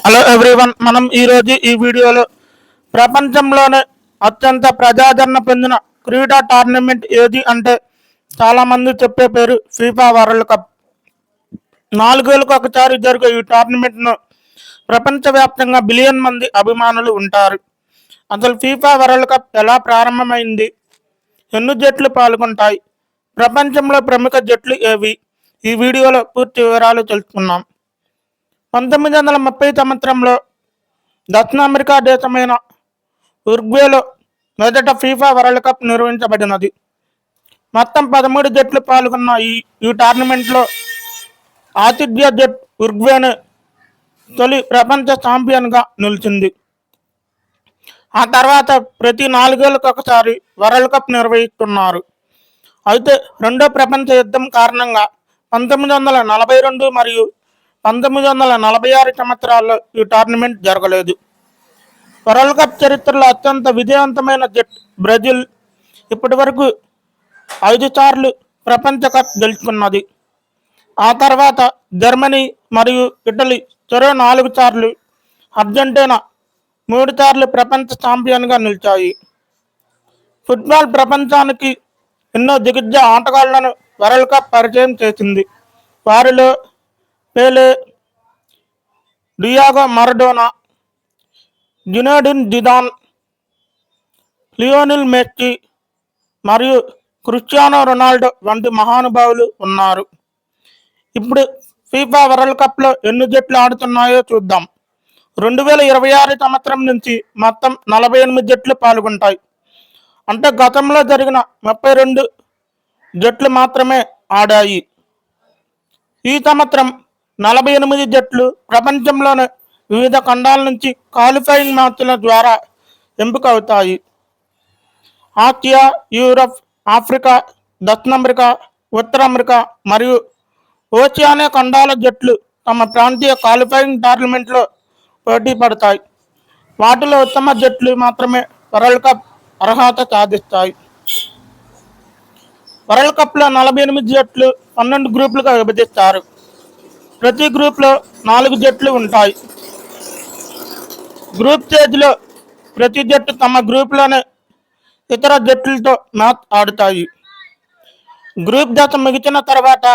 Hello everyone, మనం ఈరోజు ఈ వీడియోలో ప్రపంచంలోనే అత్యంత ప్రజాదరణ పొందిన క్రీడా టోర్నమెంట్ ఏది అంటే చాలామంది చెప్పే పేరు ఫీఫా వరల్డ్ కప్. 4 ఏళ్ళకు ఒకసారి జరిగే ఈ టోర్నమెంట్ను ప్రపంచవ్యాప్తంగా బిలియన్ మంది అభిమానులు ఉంటారు. అసలు ఫీఫా వరల్డ్ కప్ ఎలా ప్రారంభమైంది, ఎన్ని జట్లు పాల్గొంటాయి, ప్రపంచంలో ప్రముఖ జట్లు ఏవి, ఈ వీడియోలో పూర్తి వివరాలు తెలుసుకున్నాం. 1930 సంవత్సరంలో దక్షిణ అమెరికా దేశమైన ఉరుగ్వేలో మొదట ఫీఫా వరల్డ్ కప్ నిర్వహించబడినది. మొత్తం 13 జట్లు పాల్గొన్న ఈ టోర్నమెంట్లో ఆతిథ్య జట్ ఉరుగ్వేను తొలి ప్రపంచ ఛాంపియన్గా నిలిచింది. ఆ తర్వాత ప్రతి 4 ఏళ్ళకు ఒకసారి వరల్డ్ కప్ నిర్వహిస్తున్నారు. అయితే రెండో ప్రపంచ యుద్ధం కారణంగా 1942 మరియు 1946 సంవత్సరాల్లో ఈ టోర్నమెంట్ జరగలేదు. వరల్డ్ కప్ చరిత్రలో అత్యంత విజయవంతమైన జట్ బ్రెజిల్ ఇప్పటి వరకు 5 సార్లు ప్రపంచ కప్ గెలుచుకున్నది. ఆ తర్వాత జర్మనీ మరియు ఇటలీ చెరో 4 సార్లు, అర్జెంటీనా 3 సార్లు ప్రపంచ ఛాంపియన్గా నిలిచాయి. ఫుట్బాల్ ప్రపంచానికి ఎన్నో దిగ్గజ ఆటగాళ్లను వరల్డ్ కప్ పరిచయం చేసింది. వారిలో పేలే, డియాగో మరడోనా, జినేడిన్ జిదాన్, లియోనెల్ మెస్సీ మరియు క్రిస్టియానో రొనాల్డో వంటి మహానుభావులు ఉన్నారు. ఇప్పుడు ఫీఫా వరల్డ్ కప్లో ఎన్ని జట్లు ఆడుతున్నాయో చూద్దాం. 2026 సంవత్సరం నుంచి మొత్తం 48 జట్లు పాల్గొంటాయి. అంటే గతంలో జరిగిన 32 జట్లు మాత్రమే ఆడాయి. ఈ సంవత్సరం 48 జట్లు ప్రపంచంలోని వివిధ ఖండాల నుంచి క్వాలిఫైయింగ్ మ్యాచ్ల ద్వారా ఎంపిక అవుతాయి. ఆసియా, యూరప్, ఆఫ్రికా, దక్షిణ అమెరికా, ఉత్తర అమెరికా మరియు ఓషియానియా ఖండాల జట్లు తమ ప్రాంతీయ క్వాలిఫైయింగ్ టోర్నమెంట్లో పోటీ పడతాయి. వాటిలో ఉత్తమ జట్లు మాత్రమే వరల్డ్ కప్ అర్హత సాధిస్తాయి. వరల్డ్ కప్లో 48 జట్లు 12 గ్రూపులుగా విభజిస్తారు. ప్రతి గ్రూప్లో 4 జట్లు ఉంటాయి. గ్రూప్ స్టేజ్లో ప్రతి జట్టు తమ గ్రూప్లోనే ఇతర జట్లతో మ్యాచ్ ఆడుతాయి. గ్రూప్ దశ ముగిసిన తర్వాత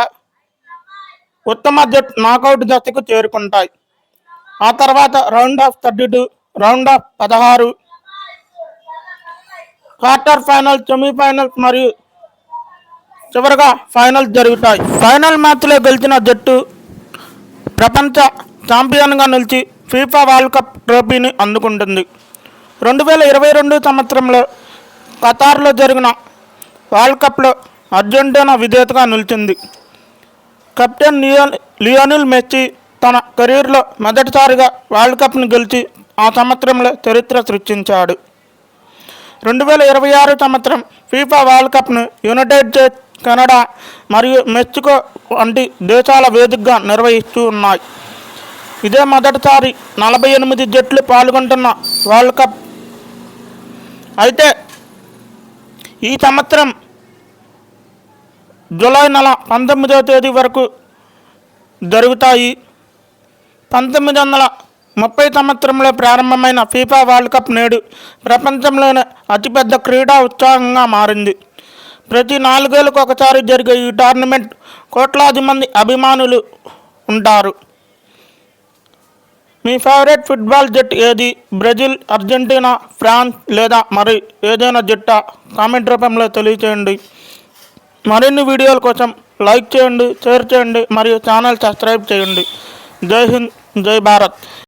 ఉత్తమ జట్టు నాకౌట్ దశకు చేరుకుంటాయి. ఆ తర్వాత round of 32, round of 16, quarter final, semifinals మరియు చివరగా ఫైనల్స్ జరుగుతాయి. ఫైనల్ మ్యాచ్లో గెలిచిన జట్టు ప్రపంచ ఛాంపియన్గా నిలిచి ఫీఫా వరల్డ్ కప్ ట్రోఫీని అందుకుంటుంది. 2022 సంవత్సరంలో ఖతార్లో జరిగిన వరల్డ్ కప్లో అర్జెంటీనా విజేతగా నిలిచింది. కెప్టెన్ లియోనెల్ మెస్సీ తన కెరీర్లో మొదటిసారిగా వరల్డ్ కప్ను గెలిచి ఆ సంవత్సరంలో చరిత్ర సృష్టించాడు. 2026 సంవత్సరం ఫీఫా వరల్డ్ కప్ను యునైటెడ్ స్టేట్స్, కెనడా మరియు మెక్సికో వంటి దేశాల వేదికగా నిర్వహిస్తూ ఉన్నాయి. ఇదే మొదటిసారి 48 జట్లు పాల్గొంటున్న వరల్డ్ కప్. అయితే ఈ సంవత్సరం జూలై నెల 19వ తేదీ వరకు జరుగుతాయి. 1930 సంవత్సరంలో ప్రారంభమైన ఫీఫా వరల్డ్ కప్ నేడు ప్రపంచంలోనే అతిపెద్ద క్రీడా ఉత్సాహంగా మారింది. ప్రతి 4 ఏళ్ళకు ఒకసారి జరిగే ఈ టోర్నమెంట్ కోట్లాది మంది అభిమానులు ఉంటారు. మీ ఫేవరెట్ ఫుట్బాల్ జట్టు ఏది? బ్రెజిల్, అర్జెంటీనా, ఫ్రాన్స్ లేదా మరి ఏదైనా జట్టా? కామెంట్ రూపంలో తెలియచేయండి. మరిన్ని వీడియోల కోసం లైక్ చేయండి, షేర్ చేయండి మరియు ఛానల్ సబ్స్క్రైబ్ చేయండి. జై హింద్, జై భారత్.